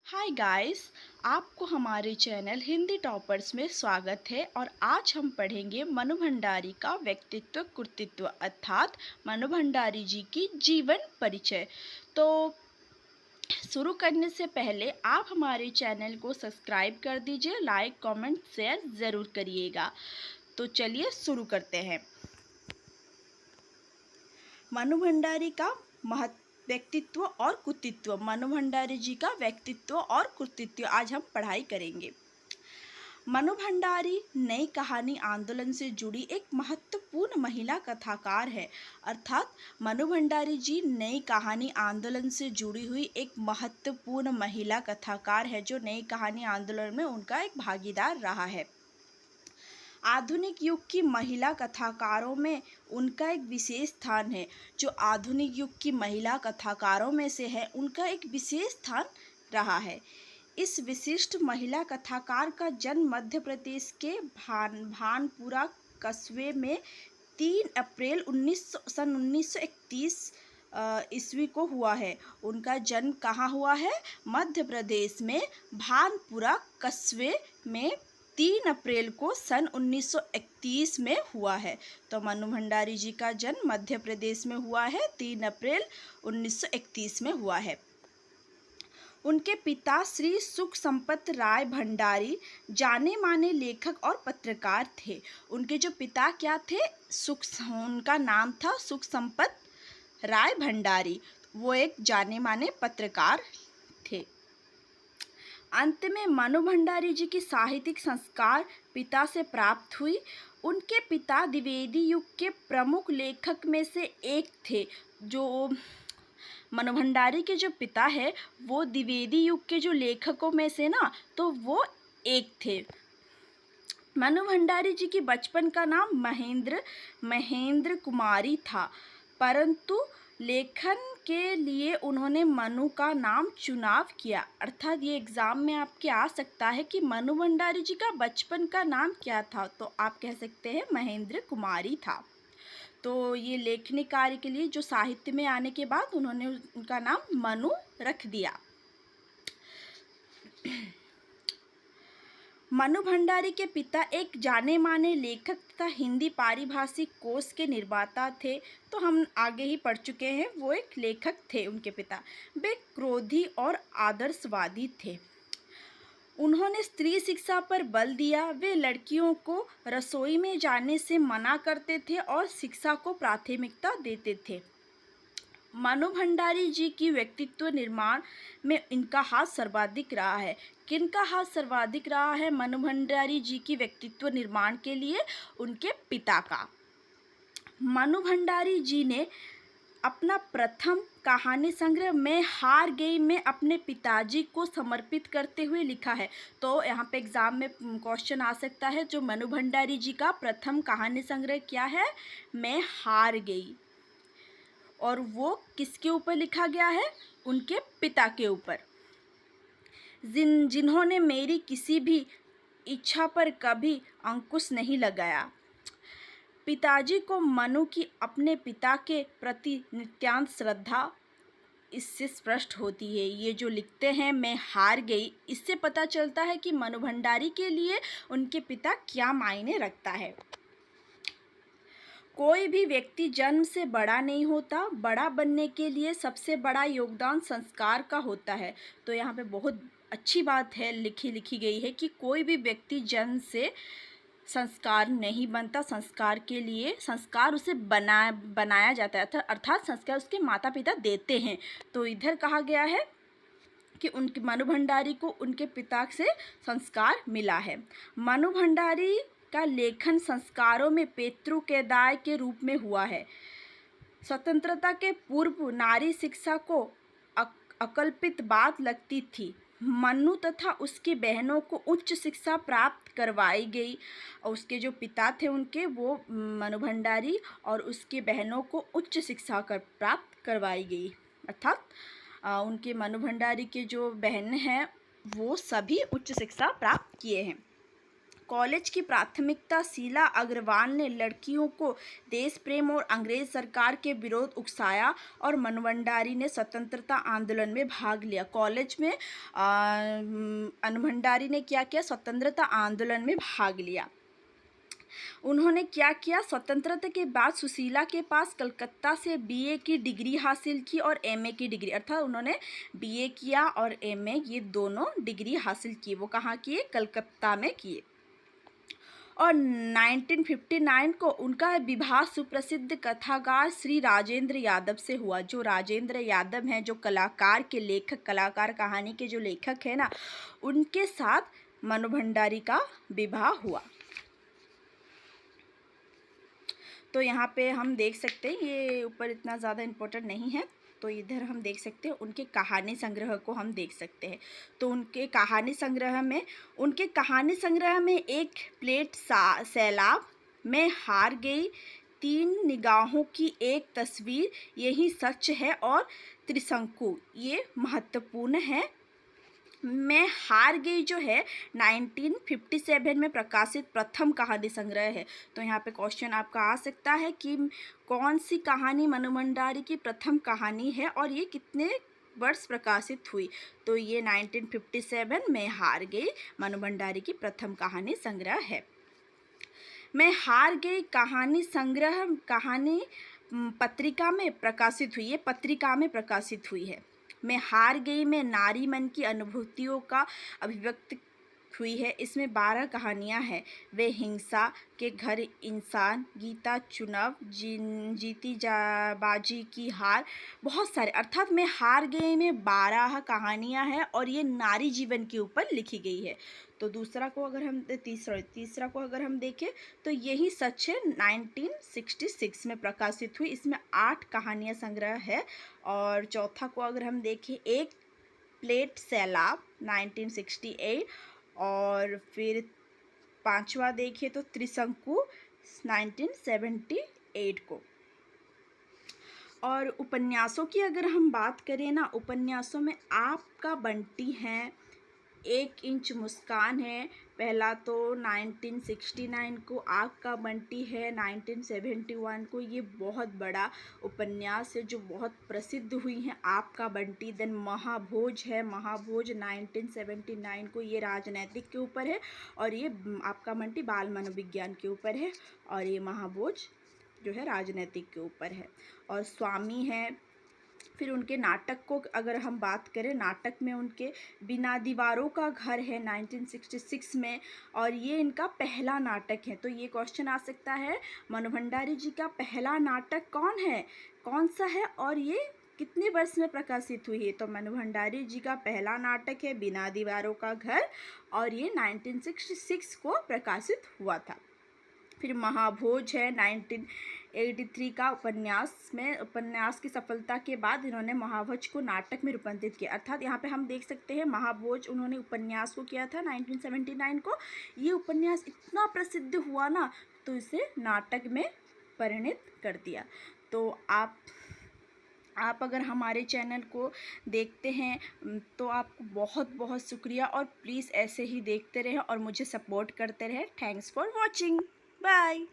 Hi guys. आपको हमारे channel Hindi toppers में स्वागत है और आज हम पढ़ेंगे मनु भंडारी का व्यक्तित्व कृतित्व अर्थात मनु भंडारी जी की जीवन परिचय। तो शुरू करने से पहले आप हमारे चैनल को सब्सक्राइब कर दीजिए, लाइक कमेंट शेयर ज़रूर करिएगा। तो चलिए शुरू करते हैं। मनु भंडारी का व्यक्तित्व और कृतित्व। मनु भंडारी जी का व्यक्तित्व और कृतित्व आज हम पढ़ाई करेंगे। मनु भंडारी नई कहानी आंदोलन से जुड़ी एक महत्वपूर्ण महिला कथाकार है। अर्थात मनु भंडारी जी नई कहानी आंदोलन से जुड़ी हुई एक महत्वपूर्ण महिला कथाकार है, जो नई कहानी आंदोलन में उनका एक भागीदार रहा है। आधुनिक युग की महिला कथाकारों में उनका एक विशेष स्थान है। जो आधुनिक युग की महिला कथाकारों में से है, उनका एक विशेष स्थान रहा है। इस विशिष्ट महिला कथाकार का जन्म मध्य प्रदेश के भानपुरा कस्बे में 3 अप्रैल 1931 ईस्वी को हुआ है। उनका जन्म कहाँ हुआ है? मध्य प्रदेश में भानपुरा कस्बे में 3 अप्रैल को सन 1931 में हुआ है। तो मनु भंडारी जी का जन्म मध्य प्रदेश में हुआ है, 3 अप्रैल 1931 में हुआ है। उनके पिता श्री सुख संपत राय भंडारी जाने माने लेखक और पत्रकार थे। उनके जो पिता क्या थे? उनका नाम था सुख संपत राय भंडारी। वो एक जाने माने पत्रकार थे। अंत में मनु भंडारी जी की साहित्यिक संस्कार पिता से प्राप्त हुई। उनके पिता द्विवेदी युग के प्रमुख लेखक में से एक थे। जो मनु भंडारी के जो पिता है, वो द्विवेदी युग के जो लेखकों में से ना, तो वो एक थे। मनु भंडारी जी की बचपन का नाम महेंद्र कुमारी था, परंतु लेखन के लिए उन्होंने मनु का नाम चुनाव किया। अर्थात ये एग्ज़ाम में आपके आ सकता है कि मनु भंडारी जी का बचपन का नाम क्या था, तो आप कह सकते हैं महेंद्र कुमारी था। तो ये लेखनी कार्य के लिए जो साहित्य में आने के बाद उन्होंने उनका नाम मनु रख दिया। मनु भंडारी के पिता एक जाने माने लेखक तथा हिंदी पारिभाषिक कोश के निर्माता थे। तो हम आगे ही पढ़ चुके हैं, वो एक लेखक थे उनके पिता। वे क्रोधी और आदर्शवादी थे। उन्होंने स्त्री शिक्षा पर बल दिया। वे लड़कियों को रसोई में जाने से मना करते थे और शिक्षा को प्राथमिकता देते थे। मनु भंडारी जी की व्यक्तित्व निर्माण में इनका हाथ सर्वाधिक रहा है। किनका हाथ सर्वाधिक रहा है मनु भंडारी जी की व्यक्तित्व निर्माण के लिए? उनके पिता का। मनु भंडारी जी ने अपना प्रथम कहानी संग्रह मैं हार गई में अपने पिताजी को समर्पित करते हुए लिखा है। तो यहाँ पे एग्ज़ाम में क्वेश्चन आ सकता है, जो मनु भंडारी जी का प्रथम कहानी संग्रह क्या है? मैं हार गई। और वो किसके ऊपर लिखा गया है? उनके पिता के ऊपर। जिन्होंने मेरी किसी भी इच्छा पर कभी अंकुश नहीं लगाया। पिताजी को मनु की अपने पिता के प्रति नित्यांत श्रद्धा इससे स्पष्ट होती है। ये जो लिखते हैं मैं हार गई, इससे पता चलता है कि मनु भंडारी के लिए उनके पिता क्या मायने रखता है। कोई भी व्यक्ति जन्म से बड़ा नहीं होता। बड़ा बनने के लिए सबसे बड़ा योगदान संस्कार का होता है। तो यहाँ पे बहुत अच्छी बात है लिखी गई है कि कोई भी व्यक्ति जन्म से संस्कार नहीं बनता। संस्कार उसे बनाया जाता है, अर्थात संस्कार उसके माता पिता देते हैं। तो इधर कहा गया है कि उनके मनु भंडारी को उनके पिता से संस्कार मिला है। मनु भंडारी का लेखन संस्कारों में पेतृकेदाय के रूप में हुआ है। स्वतंत्रता के पूर्व नारी शिक्षा को अकल्पित बात लगती थी। मनु तथा उसकी बहनों को उच्च शिक्षा प्राप्त करवाई गई। और उसके जो पिता थे उनके, वो मनु भंडारी, और उसकी बहनों को उच्च शिक्षा प्राप्त करवाई गई। अर्थात उनके मनु भंडारी के जो बहन हैं, वो सभी उच्च शिक्षा प्राप्त किए हैं। कॉलेज की प्राथमिकता शीला अग्रवाल ने लड़कियों को देश प्रेम और अंग्रेज सरकार के विरोध उकसाया और मनु भंडारी ने स्वतंत्रता आंदोलन में भाग लिया। कॉलेज में मनु भंडारी ने क्या किया? स्वतंत्रता आंदोलन में भाग लिया। उन्होंने क्या किया? स्वतंत्रता के बाद सुशीला के पास कलकत्ता से बीए की डिग्री हासिल की और एमए की डिग्री, अर्थात उन्होंने बीए किया और एमए ये दोनों डिग्री हासिल की। वो कहाँ किए? कलकत्ता में किए। और 1959 को उनका विवाह सुप्रसिद्ध कथाकार श्री राजेंद्र यादव से हुआ। जो राजेंद्र यादव हैं, जो कलाकार के लेखक, कलाकार कहानी के जो लेखक हैं ना, उनके साथ मनु भंडारी का विवाह हुआ। तो यहाँ पे हम देख सकते हैं, ये ऊपर इतना ज़्यादा इम्पोर्टेंट नहीं है, तो इधर हम देख सकते हैं उनके कहानी संग्रह को हम देख सकते हैं। तो उनके कहानी संग्रह में एक प्लेट सैलाब, मैं हार गई, तीन निगाहों की एक तस्वीर, यही सच है और त्रिशंकु, ये महत्वपूर्ण है। मैं हार गई जो है 1957 में प्रकाशित प्रथम कहानी संग्रह है। तो यहाँ पे क्वेश्चन आपका आ सकता है कि कौन सी कहानी मनु भंडारी की प्रथम कहानी है और ये कितने वर्ष प्रकाशित हुई? तो ये 1957 में हार गई मनु भंडारी की प्रथम कहानी संग्रह है। मैं हार गई कहानी संग्रह कहानी पत्रिका में प्रकाशित हुई, ये पत्रिका में प्रकाशित हुई है। मैं हार गई में नारी मन की अनुभूतियों का अभिव्यक्त हुई है। इसमें 12 कहानियाँ हैं। वे हिंसा के घर, इंसान, गीता चुनाव, जीती बाजी की हार, बहुत सारे, अर्थात मैं हार गई में 12 कहानियाँ हैं और ये नारी जीवन के ऊपर लिखी गई है। तो तीसरा को अगर हम देखें तो यही सच है 1966 में प्रकाशित हुई। इसमें 8 कहानियाँ संग्रह है। और चौथा को अगर हम देखें, एक प्लेट सैलाब 1968, और फिर पांचवा देखिए तो त्रिशंकु 1978 को। और उपन्यासों की अगर हम बात करें ना, उपन्यासों में आपका बंटी है, एक इंच मुस्कान है, पहला तो 1969 को आपका बंटी है, 1971 को ये बहुत बड़ा उपन्यास है जो बहुत प्रसिद्ध हुई है, आपका बंटी। देन महाभोज है, महाभोज 1979 को, ये राजनैतिक के ऊपर है, और ये आपका बंटी बाल मनोविज्ञान के ऊपर है, और ये महाभोज जो है राजनैतिक के ऊपर है। और स्वामी है। फिर उनके नाटक को अगर हम बात करें, नाटक में उनके बिना दीवारों का घर है 1966 में, और ये इनका पहला नाटक है। तो ये क्वेश्चन आ सकता है, मनु भंडारी जी का पहला नाटक कौन सा है और ये कितने वर्ष में प्रकाशित हुई है? तो मनु भंडारी जी का पहला नाटक है बिना दीवारों का घर, और ये 1966 को प्रकाशित हुआ था। फिर महाभोज है 1983 का। उपन्यास की सफलता के बाद इन्होंने महाभोज को नाटक में रूपांतरित किया, अर्थात यहाँ पे हम देख सकते हैं महाभोज उन्होंने उपन्यास को किया था 1979 को। ये उपन्यास इतना प्रसिद्ध हुआ ना, तो इसे नाटक में परिणित कर दिया। तो आप अगर हमारे चैनल को देखते हैं तो आपको बहुत बहुत शुक्रिया, और प्लीज़ ऐसे ही देखते रहें और मुझे सपोर्ट करते रहें। Thanks for watching. बाय।